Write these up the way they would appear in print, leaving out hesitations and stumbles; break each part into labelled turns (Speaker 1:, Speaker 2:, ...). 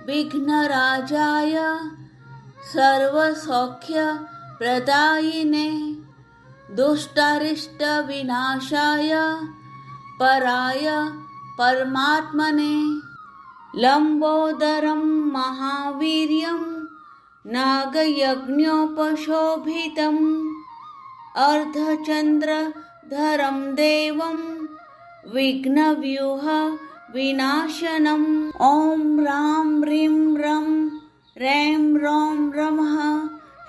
Speaker 1: विघ्नराजाय सर्वसौख्यप्रदायिने दुष्टारिष्टविनाशाय पराय परमात्मने लंबोदरं महावीर्यं नागयज्ञोपशोभितम् अर्धचंद्रधरं देवं विघ्नव्यूह विनाशनम् ॐ रां ह्रीं रं रैं रौं रमः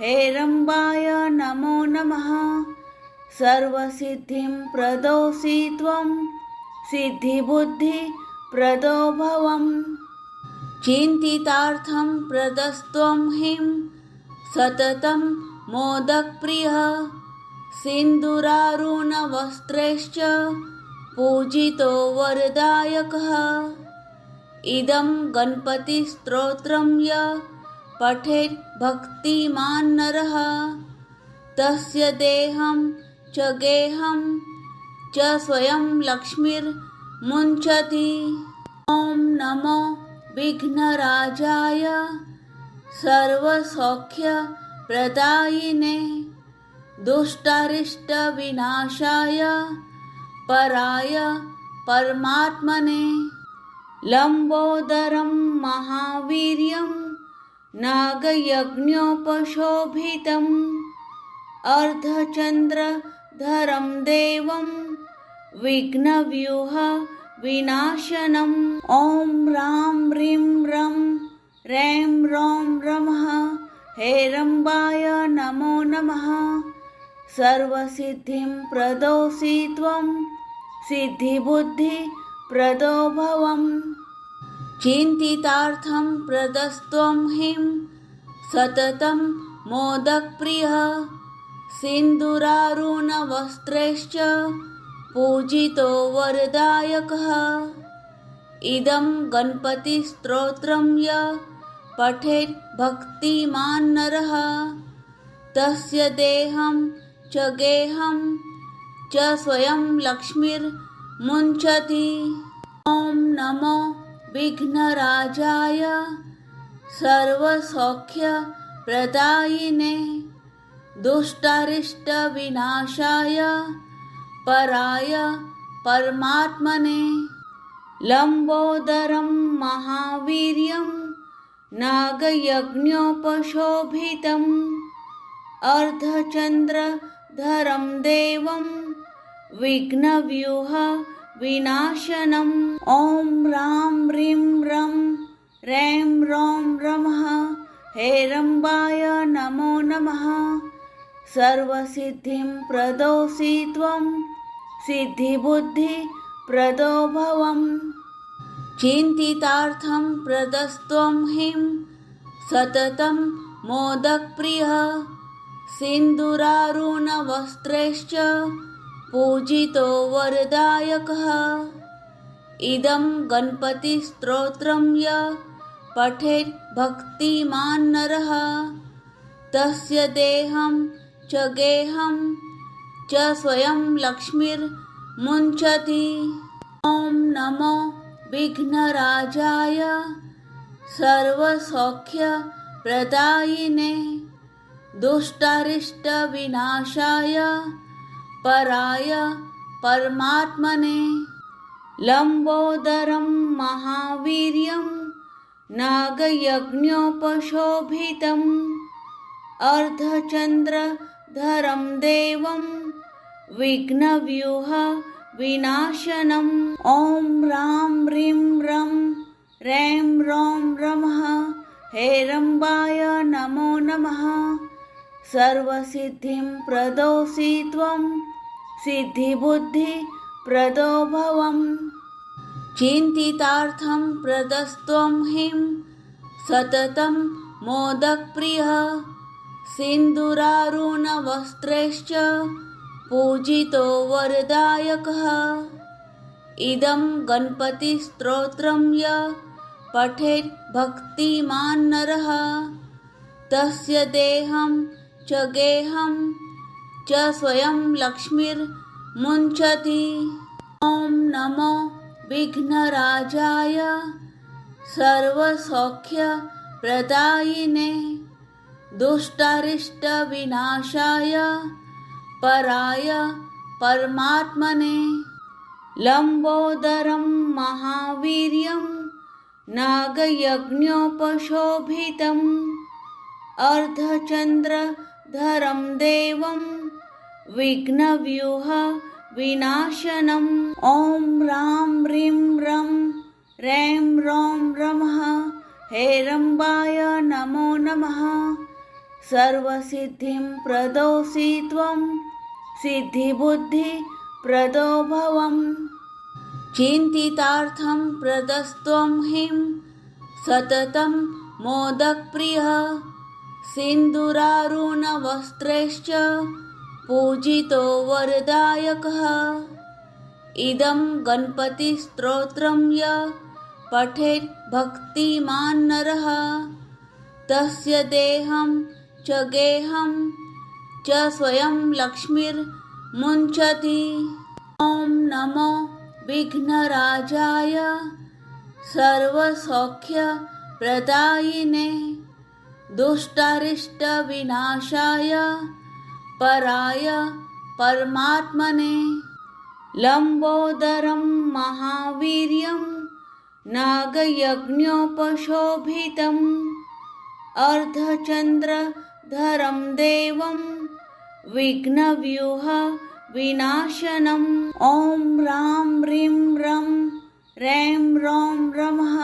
Speaker 1: हेरम्बाय नमो नमः। सर्वसिद्धिं प्रदोषि त्वं सिद्धिबुद्धिप्रदो भवम् चिन्तितार्थं प्रदस्त्वं ह्रीं सततं मोदकप्रियः सिन्दूरारुणवस्त्रैश्च पूजितो वरदायकः इदं गणपतिस्तोत्रं य पठेत् भक्तिमान् नरः तस्य देहं च गेहं च स्वयं लक्ष्मीर्मुञ्चति। ॐ नमो विघ्नराजाय सर्वसौख्यप्रदायिने दुष्टारिष्टविनाशाय पराय परमात्मने लंबोदरं महावीर्यं नागयज्ञोपशोभितम् अर्धचंद्रधरं देवं विघ्नव्यूह विनाशनम् ॐ रां ह्रीं रं रैं रौं रमः हेरम्बाय नमो नमः। सर्वसिद्धिं प्रदोषि त्वं सिद्धिबुद्धिप्रदो भवम् चिन्तितार्थं प्रदस्त्वं ह्रीं सततं मोदकप्रियः सिन्दूरारुणवस्त्रैश्च पूजितो वरदायकः इदं गणपतिस्तोत्रं य पठेत् भक्तिमान् नरः तस्य देहं च गेहं च स्वयं लक्ष्मीर्मुञ्चति। ॐ नमो विघ्नराजाय सर्वसौख्यप्रदायिने दुष्टारिष्टविनाशाय पराय परमात्मने लंबोदरं महावीर्यं नागयज्ञोपशोभितम् अर्धचंद्रधरं देवं विघ्नव्यूह विनाशनम् ॐ रां ह्रीं रं रैं रौं रमः हेरम्बाय नमो नमः। सर्वसिद्धिं प्रदोषि त्वं सिद्धिबुद्धिप्रदो भवम् चिन्तितार्थं प्रदस्त्वं ह्रीं सततं मोदकप्रियः सिन्दूरारुणवस्त्रैश्च पूजितो वरदायकः इदं गणपतिस्तोत्रं य पठेत् भक्तिमान् नरः तस्य देहं च गेहं च स्वयं लक्ष्मीर्मुञ्चति। ॐ नमो विघ्नराजाय सर्वसौख्यप्रदायिने दुष्टारिष्टविनाशाय पराय परमात्मने लंबोदरं महावीर्यं नागयज्ञोपशोभितम् अर्धचंद्रधरं देवं विघ्नव्यूह विनाशनम् ॐ रां ह्रीं रं रैं रौं रमः हेरम्बाय नमो नमः। सर्वसिद्धिं प्रदोषि त्वं सिद्धिबुद्धिप्रदो भवम् चिन्तितार्थं प्रदस्त्वं ह्रीं सततं मोदकप्रियः सिन्दूरारुणवस्त्रैश्च पूजितो वरदायकः इदं गणपतिस्तोत्रं य पठेत् भक्तिमान् नरः तस्य देहं च गेहं च स्वयं लक्ष्मीर्मुञ्चति। ॐ नमो विघ्नराजाय सर्वसौख्यप्रदायिने दुष्टारिष्टविनाशाय पराय परमात्मने लम्बोदरं महावीर्यं नागयज्ञोपशोभितम् अर्धचन्द्रधरं देवं विघ्नव्यूह विनाशनम् ॐ रां ह्रीं रं रैं रौं रमः हेरम्बाय नमो नमः। सर्वसिद्धिं प्रदोषि त्वं सिद्धिबुद्धिप्रदो भवम् चिन्तितार्थं प्रदस्त्वं ह्रीं सततं मोदकप्रियः सिन्दूरारुणवस्त्रैश्च पूजितो वरदायकः इदं गणपतिस्तोत्रं य पठेत् भक्तिमान् नरः तस्य देहं च गेहं च स्वयं लक्ष्मीर्मुञ्चति। ॐ नमो विघ्नराजाय सर्वसौख्यप्रदायिने दुष्टारिष्टविनाशाय पराय परमात्मने लम्बोदरं महावीर्यं नागयज्ञोपशोभितम् अर्धचन्द्रधरं देवं विघ्नव्यूह विनाशनम् ॐ रां ह्रीं रं रैं रौं रमः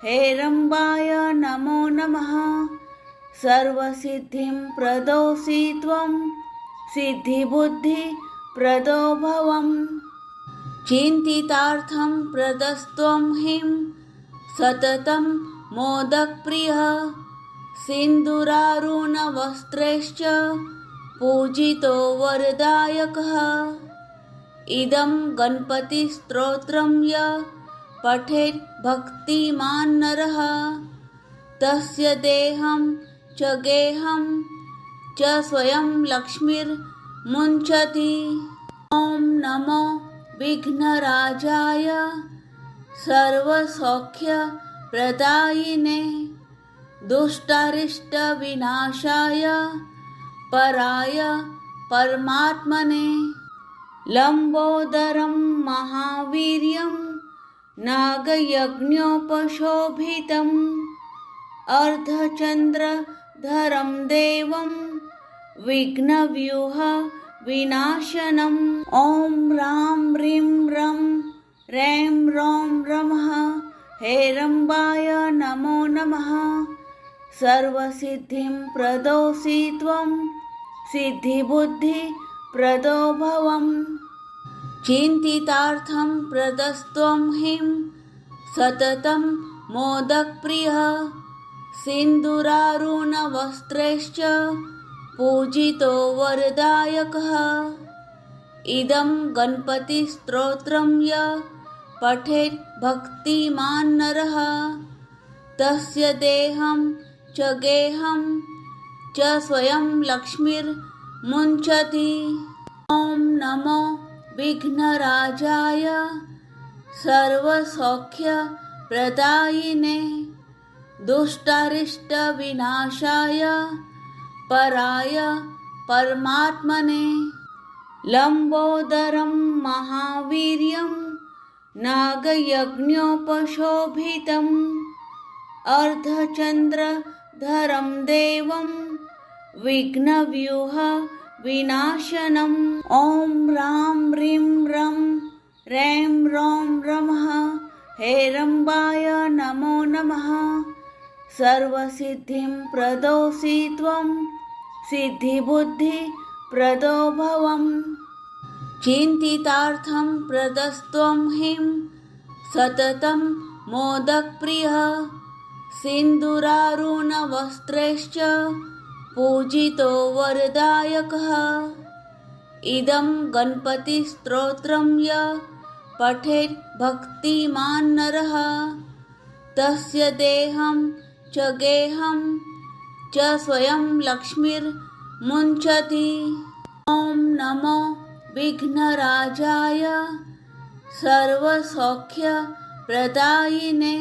Speaker 1: हेरम्बाय नमो नमः। सर्वसिद्धिं प्रदोषि त्वं सिद्धिबुद्धिप्रदो भवम् चिन्तितार्थं प्रदस्त्वं ह्रीं सततं मोदकप्रियः सिन्दूरारुणवस्त्रैश्च पूजितो वरदायकः इदं गणपतिस्तोत्रं य पठेत् भक्तिमान् नरः तस्य देहं च गेहं च स्वयं लक्ष्मीर्मुञ्चति। ॐ नमो विघ्नराजाय सर्वसौख्यप्रदायिने दुष्टारिष्टविनाशाय पराय परमात्मने लम्बोदरं महावीर्यं नागयज्ञोपशोभितम् अर्धचन्द्रधरं देवं विघ्नव्यूह विनाशनम् ॐ रां ह्रीं रं रैं रौं रमः हेरम्बाय नमो नमः। सर्वसिद्धिं प्रदोषि त्वं सिद्धिबुद्धिप्रदो भवम् चिन्तितार्थं प्रदस्त्वं ह्रीं सततं मोदकप्रियः सिन्दूरारुणवस्त्रैश्च पूजितो वरदायकः इदं गणपतिस्तोत्रं य पठेत् भक्तिमान् नरः तस्य देहं च गेहं च स्वयं लक्ष्मीर्मुञ्चति। ॐ नमो विघ्नराजाय सर्वसौख्यप्रदायिने दुष्टारिष्टविनाशाय पराय परमात्मने लम्बोदरं महावीर्यं नागयज्ञोपशोभितम् अर्धचन्द्रधरं देवं विघ्नव्यूह विनाशनम् ॐ रां ह्रीं रं रैं रौं रमः हेरम्बाय नमो नमः। सर्वसिद्धिं प्रदोषि त्वं सिद्धिबुद्धिप्रदो भवम् चिन्तितार्थं प्रदस्त्वं ह्रीं सततं मोदकप्रियः सिन्दूरारुणवस्त्रैश्च पूजितो वरदायकः इदं गणपतिस्तोत्रं य पठेत् भक्तिमान् नरः तस्य देहं च गेहं च स्वयं लक्ष्मीर्मुञ्चति। ॐ नमो विघ्नराजाय सर्वसौख्यप्रदायिने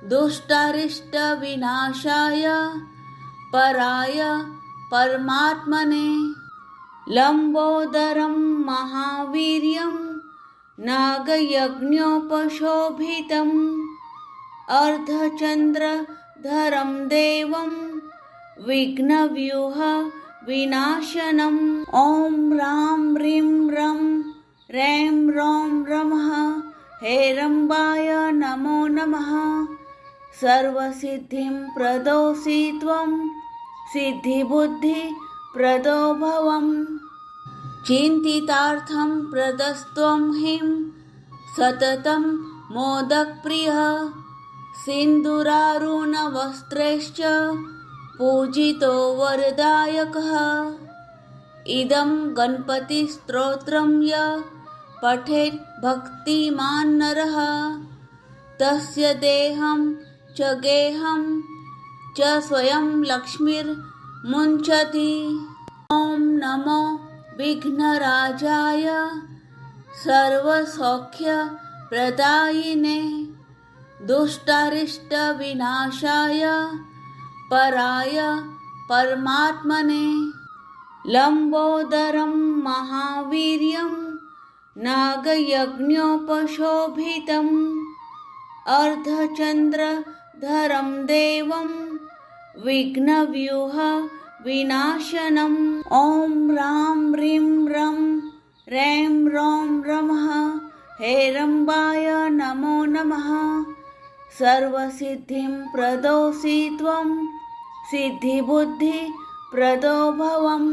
Speaker 1: दुष्टारिष्टविनाशाय पराय परमात्मने लंबोदरं महावीर्यं नागयज्ञोपशोभितम् अर्धचंद्रधरं देवं विघ्नव्यूह विनाशनम् ॐ रां ह्रीं रं रैं रौं रमः हेरम्बाय नमो नमः। सर्वसिद्धिं प्रदोषि त्वं सिद्धिबुद्धिप्रदो भवम् चिन्तितार्थं प्रदस्त्वं ह्रीं सततं मोदकप्रियः सिन्दूरारुणवस्त्रैश्च पूजितो वरदायकः इदं गणपतिस्तोत्रं यः पठेत् भक्तिमान् नरः तस्य देहं च गेहं च स्वयं लक्ष्मीर्मुञ्चति। ॐ नमो विघ्नराजाय सर्वसौख्यप्रदायिने दुष्टारिष्टविनाशाय पराय परमात्मने लंबोदरं महावीर्यं नागयज्ञोपशोभितम् अर्धचंद्रधरं देवं विघ्नव्यूह विनाशनम् ॐ रां ह्रीं रं रैं रौं रमः हेरम्बाय नमो नमः। सर्वसिद्धिं प्रदोषि त्वं सिद्धिबुद्धिप्रदो भवम्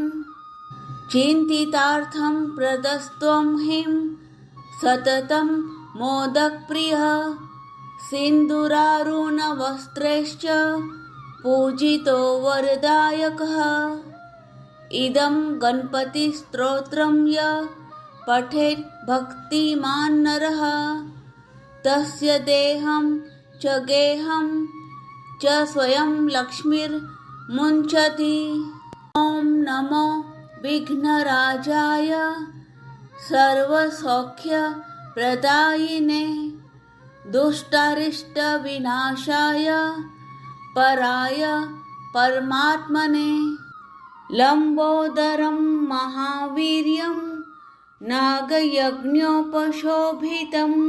Speaker 1: चिन्तितार्थं प्रदस्त्वं ह्रीं सततं मोदकप्रियः सिन्दूरारुणवस्त्रैश्च पूजितो वरदायकः इदं गणपतिस्तोत्रं यः पठेत् भक्तिमान् नरः तस्य देहं च गेहं च स्वयं लक्ष्मीर्मुञ्चति। ॐ नमो विघ्नराजाय सर्वसौख्यप्रदायिने दुष्टारिष्टविनाशाय पराय परमात्मने लंबोदरं महावीर्यं नागयज्ञोपशोभितम्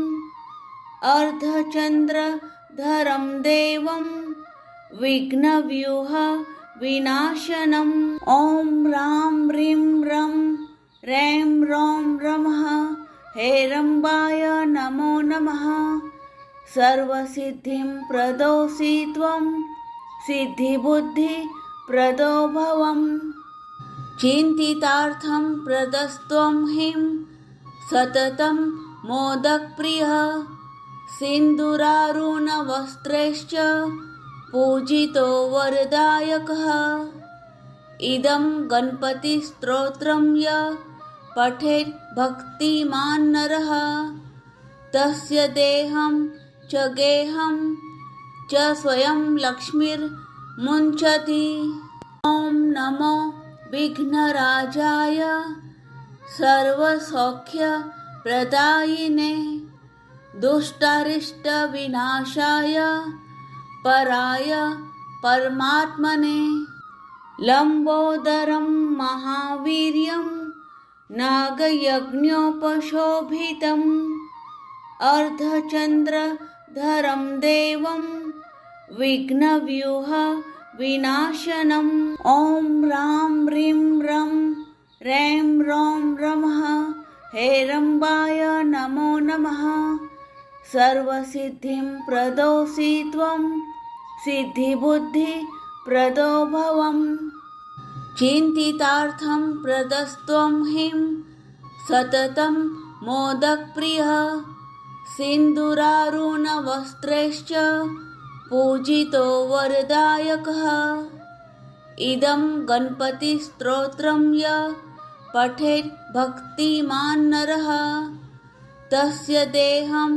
Speaker 1: अर्धचंद्रधरं देवं विघ्नव्यूह विनाशनम् ॐ रां ह्रीं रं रैं रौं रमः हेरम्बाय नमो नमः। सर्वसिद्धिं प्रदोषि त्वं सिद्धिबुद्धिप्रदो भवम् चिन्तितार्थं प्रदस्त्वं ह्रीं सततं मोदकप्रियः सिन्दूरारुणवस्त्रैश्च पूजितो वरदायकः इदं गणपतिस्तोत्रं यः पठेत् भक्तिमान् नरः तस्य देहं च गेहं च स्वयं लक्ष्मीर्मुञ्चति। ॐ नमो विघ्नराजाय सर्वसौख्यप्रदायिने दुष्टारिष्टविनाशाय पराय परमात्मने लंबोदरं महावीर्यं नागयज्ञोपशोभितम् अर्धचंद्रधरं देवं विघ्नव्यूह विनाशनम् ॐ रां ह्रीं रं रैं रौं रमः हेरम्बाय नमो नमः। सर्वसिद्धिं प्रदोषि त्वं सिद्धिबुद्धिप्रदो भवम् चिन्तितार्थं प्रदस्त्वं ह्रीं सततं मोदकप्रियः सिन्दूरारुणवस्त्रैश्च पूजितो वरदायकः इदं गणपतिस्तोत्रं यः पठेत् भक्तिमान् नरः तस्य देहं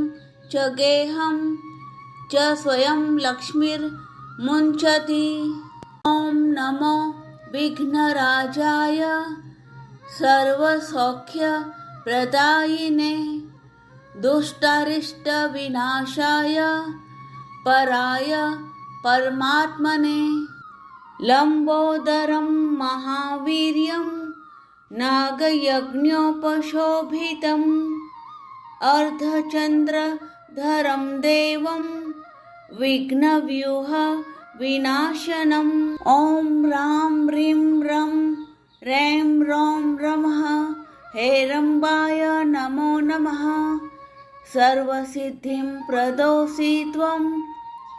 Speaker 1: च गेहं च स्वयं लक्ष्मीर्मुञ्चति। ॐ नमो विघ्नराजाय सर्वसौख्यप्रदायिने दुष्टारिष्टविनाशाय पराय परमात्मने लंबोदरं महावीर्यं नागयज्ञोपशोभितम् अर्धचंद्रधरं देवं विघ्नव्यूह विनाशनम् ॐ रां ह्रीं रं रैं रौं रमः हेरम्बाय नमो नमः। सर्वसिद्धिं प्रदोषि त्वं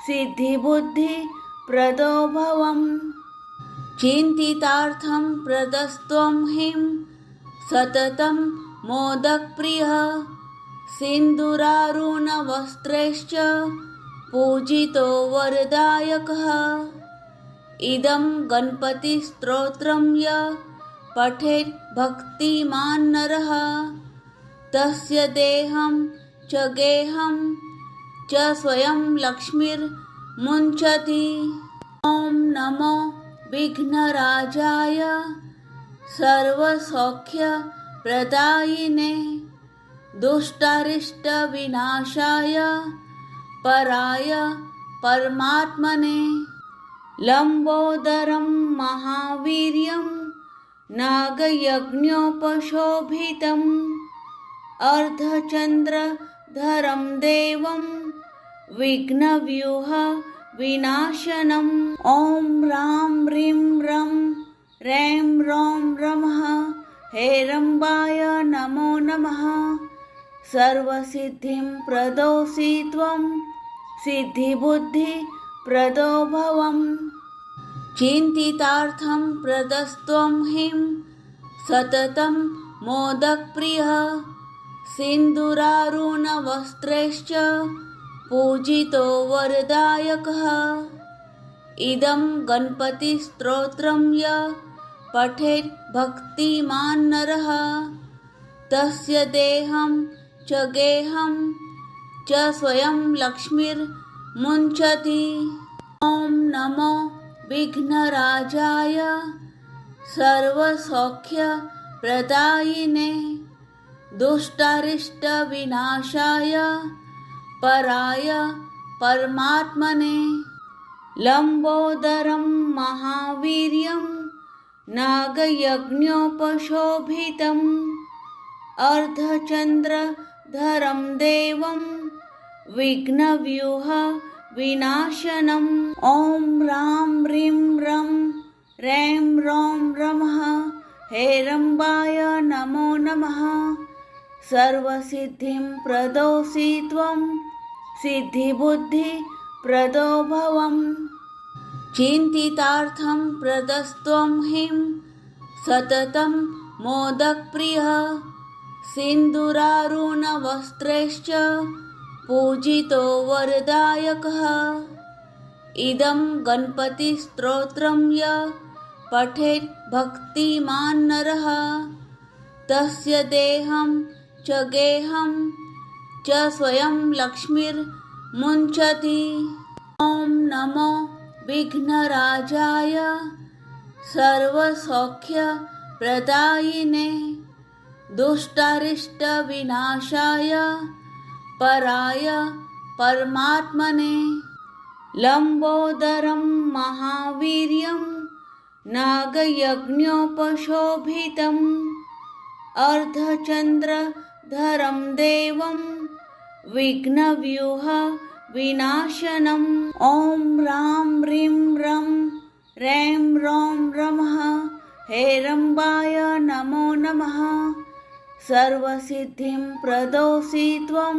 Speaker 1: सिद्धिबुद्धिप्रदो भवम् चिन्तितार्थं प्रदस्त्वं ह्रीं सततं मोदकप्रियः सिन्दूरारुणवस्त्रैश्च पूजितो वरदायकः इदं गणपतिस्तोत्रं यः पठेत् भक्तिमान् नरः तस्य देहं च गेहं च स्वयं लक्ष्मीर्मुञ्चति। ॐ नमो विघ्नराजाय सर्वसौख्यप्रदायिने दुष्टारिष्टविनाशाय पराय परमात्मने लंबोदरं महावीर्यं नागयज्ञोपशोभितम् अर्धचंद्रधरं देवं विघ्नव्यूह विनाशनम् ॐ रां ह्रीं रं रैं रौं रमः हेरम्बाय नमो नमः। सर्वसिद्धिं प्रदोषि त्वं सिद्धिबुद्धिप्रदो भवम् चिन्तितार्थं प्रदस्त्वं ह्रीं सततं मोदकप्रियः सिन्दूरारुणवस्त्रैश्च पूजितो वरदायकः इदं गणपतिस्तोत्रं यः पठेत् भक्तिमान् नरः तस्य देहं च गेहं च स्वयं लक्ष्मीर्मुञ्चति। ॐ नमो विघ्नराजाय सर्वसौख्यप्रदायिने दुष्टारिष्टविनाशाय पराय परमात्मने लंबोदरं महावीर्यं नागयज्ञोपशोभितम् अर्धचंद्रधरं देवं विघ्नव्यूह विनाशनम् ॐ रां ह्रीं रं रैं रौं रमः हेरम्बाय नमो नमः। सर्वसिद्धिं प्रदोषि त्वं सिद्धिबुद्धिप्रदो भवम् चिन्तितार्थं प्रदस्त्वं ह्रीं सततं मोदकप्रियः सिन्दूरारुणवस्त्रैश्च पूजितो वरदायकः इदं गणपतिस्तोत्रं यः पठेत् भक्तिमान् नरः तस्य देहं च गेहं च स्वयं लक्ष्मीर्मुञ्चति। ॐ नमो विघ्नराजाय सर्वसौख्यप्रदायिने दुष्टारिष्टविनाशाय, पराय परमात्मने, लंबोदरं महावीर्यं नागयज्ञोपशोभितम् अर्धचंद्रधरं देवं विघ्नव्यूह विनाशनम् ॐ रां ह्रीं रं रैं रौं रमः हेरम्बाय नमो नमः। सर्वसिद्धिं प्रदोषि त्वं सिद्धिबुद्धिप्रदो भवम् चिन्तितार्थं प्रदस्त्वं ह्रीं सततं मोदकप्रियः सिन्दूरारुणवस्त्रैश्च पूजितो वरदायकः इदं गणपतिस्तोत्रं यः पठेत् भक्तिमान् नरः तस्य देहं च गेहं च स्वयं लक्ष्मीर्मुञ्चति। ॐ नमो विघ्नराजाय सर्वसौख्यप्रदायिने दुष्टारिष्टविनाशाय पराय परमात्मने लंबोदरं महावीर्यं नागयज्ञोपशोभितम् अर्धचंद्रधरं देवं विघ्नव्यूह विनाशनम् ॐ रां ह्रीं रं रैं रौं रमः हेरम्बाय नमो नमः। सर्वसिद्धिं प्रदोषि त्वं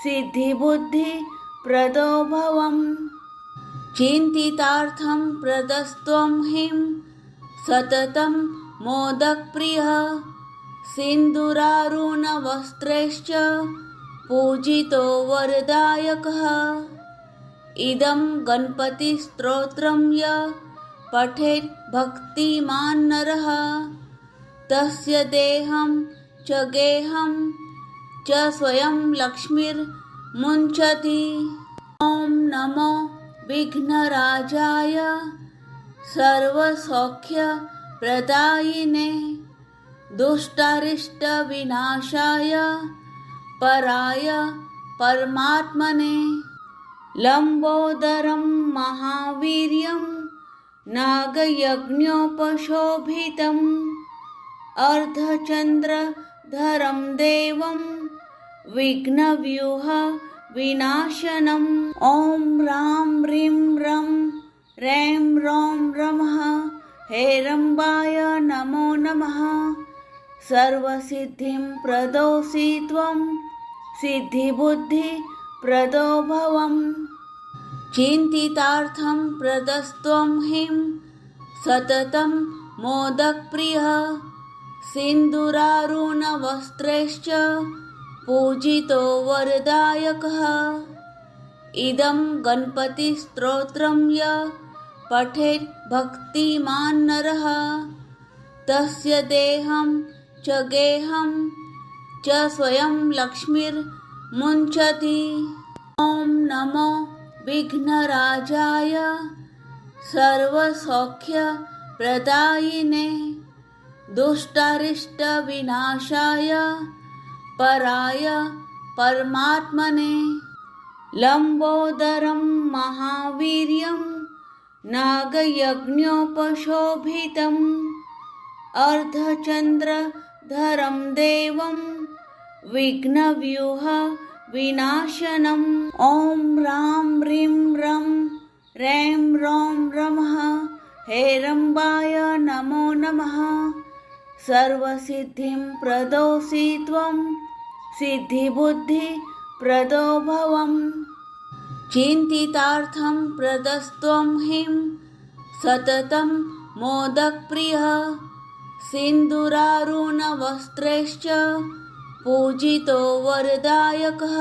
Speaker 1: सिद्धिबुद्धिप्रदो भवम् चिन्तितार्थं प्रदस्त्वं ह्रीं सततं मोदकप्रियः सिन्दूरारुणवस्त्रैश्च पूजितो वरदायकः इदं गणपतिस्तोत्रं यः पठेत् भक्तिमान् नरः तस्य देहं च गेहं च स्वयं लक्ष्मीर्मुञ्चति। ॐ नमो विघ्नराजाय सर्वसौख्यप्रदायिने दुष्टारिष्टविनाशाय पराय परमात्मने लम्बोदरं महावीर्यं नागयज्ञोपशोभितम् अर्धचन्द्रधरं देवं विघ्नव्यूह विनाशनम् ॐ रां ह्रीं रं रैं रौं रमः हेरम्बाय नमो नमः। सर्वसिद्धिं प्रदोषि त्वं सिद्धिबुद्धिप्रदो भवम् चिन्तितार्थं प्रदस्त्वं ह्रीं सततं मोदकप्रियः सिन्दूरारुणवस्त्रैश्च पूजितो वरदायकः इदं गणपतिस्तोत्रं य पठेत् भक्तिमान् नरः तस्य देहं च गेहं च स्वयं लक्ष्मीर्मुञ्चति। ॐ नमो विघ्नराजाय सर्वसौख्यप्रदायिने दुष्टारिष्टविनाशाय पराय परमात्मने लम्बोदरं महावीर्यं नागयज्ञोपशोभितम् अर्धचन्द्रधरं देवं विघ्नव्यूह विनाशनम् ॐ रां ह्रीं रं रैं रौं रमः हेरम्बाय नमो नमः। सर्वसिद्धिं प्रदोषि त्वं सिद्धिबुद्धिप्रदो भवम् चिन्तितार्थं प्रदस्त्वं ह्रीं सततं मोदकप्रियः सिन्दूरारुणवस्त्रैश्च पूजितो वरदायकः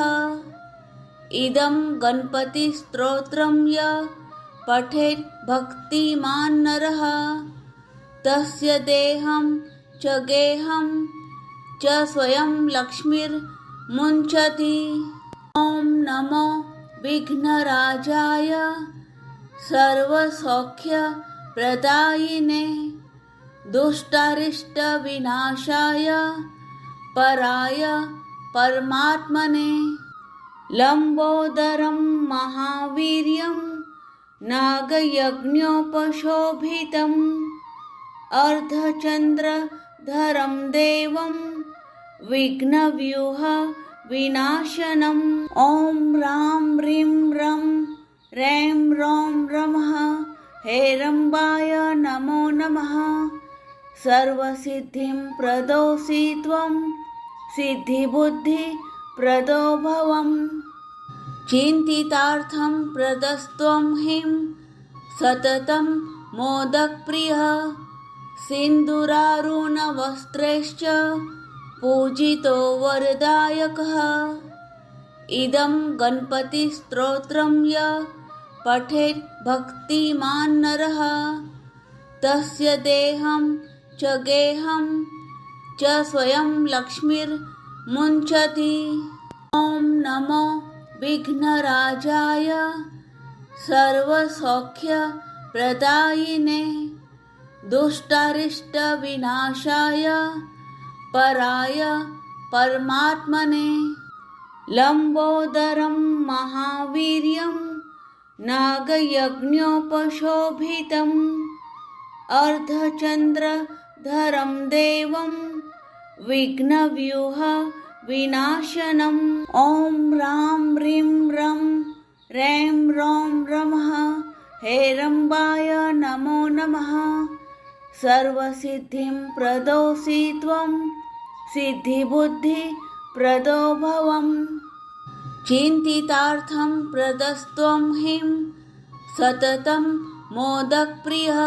Speaker 1: इदं गणपतिस्तोत्रं य पठेत् भक्तिमान् नरः तस्य देहं च गेहं च स्वयं लक्ष्मीर्मुञ्चति। ॐ नमो विघ्नराजाय सर्वसौख्यप्रदायिने दुष्टारिष्टविनाशाय पराय परमात्मने लम्बोदरं महावीर्यं नागयज्ञोपशोभितम् अर्धचन्द्रधरं देवं विघ्नव्यूह विनाशनम् ॐ रां ह्रीं रं रैं रौं रमः हेरम्बाय नमो नमः। सर्वसिद्धिं प्रदोषि त्वं सिद्धिबुद्धिप्रदो भवम् चिन्तितार्थं प्रदस्त्वं ह्रीं सततं मोदकप्रियः सिन्दूरारुणवस्त्रैश्च पूजितो वरदायकः इदं गणपतिस्तोत्रं य पठेत् भक्तिमान् नरः तस्य देहं च गेहं च स्वयं लक्ष्मीर्मुञ्चति। ॐ नमो विघ्नराजाय सर्वसौख्यप्रदायिने दुष्टारिष्टविनाशाय पराय परमात्मने लम्बोदरं महावीर्यं नागयज्ञोपशोभितम् अर्धचन्द्रधरं देवं विघ्नव्यूह विनाशनम् ॐ रां ह्रीं रं रैं रौं रमः हेरम्बाय नमो नमः। सर्वसिद्धिं प्रदोषि त्वं सिद्धिबुद्धिप्रदो भवम् चिन्तितार्थं प्रदस्त्वं ह्रीं सततं मोदकप्रियः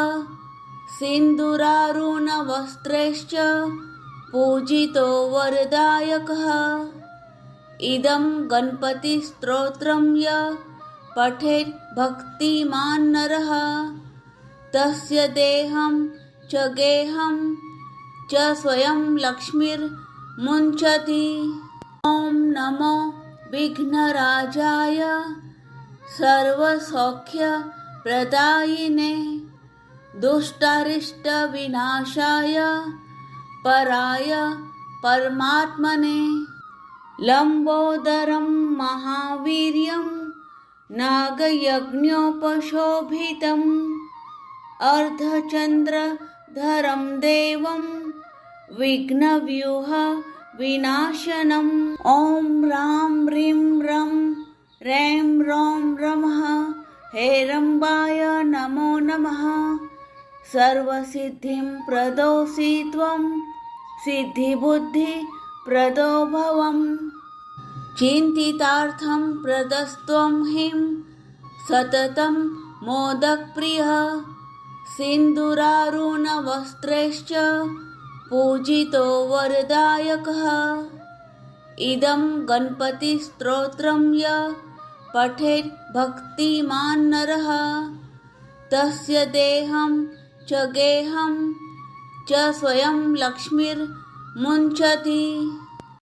Speaker 1: सिन्दूरारुणवस्त्रैश्च पूजितो वरदायकः इदं गणपतिस्तोत्रं य पठेत् भक्तिमान् नरः तस्य देहं च गेहं च स्वयं लक्ष्मीर्मुञ्चति। ॐ नमो विघ्नराजाय सर्वसौख्यप्रदायिने दुष्टारिष्टविनाशाय पराय परमात्मने लम्बोदरं महावीर्यं नागयज्ञोपशोभितम् अर्धचन्द्रधरं देवं विघ्नव्यूह विनाशनम् ॐ ह्रां ह्रीं रं रैं रौं रमः हेरम्बाय नमो नमः। सर्वसिद्धिं प्रदोषि त्वं सिद्धिबुद्धिप्रदो भवम्। चिन्तितार्थं प्रदस्त्वं ह्रीं सततं मोदकप्रियः सिन्दूरारुणवस्त्रैश्च पूजितो वरदायकः। इदं गणपतिस्तोत्रं य पठेत् भक्तिमान् नरः तस्य देहं च गेहं च स्वयं लक्ष्मीर्मुञ्चति।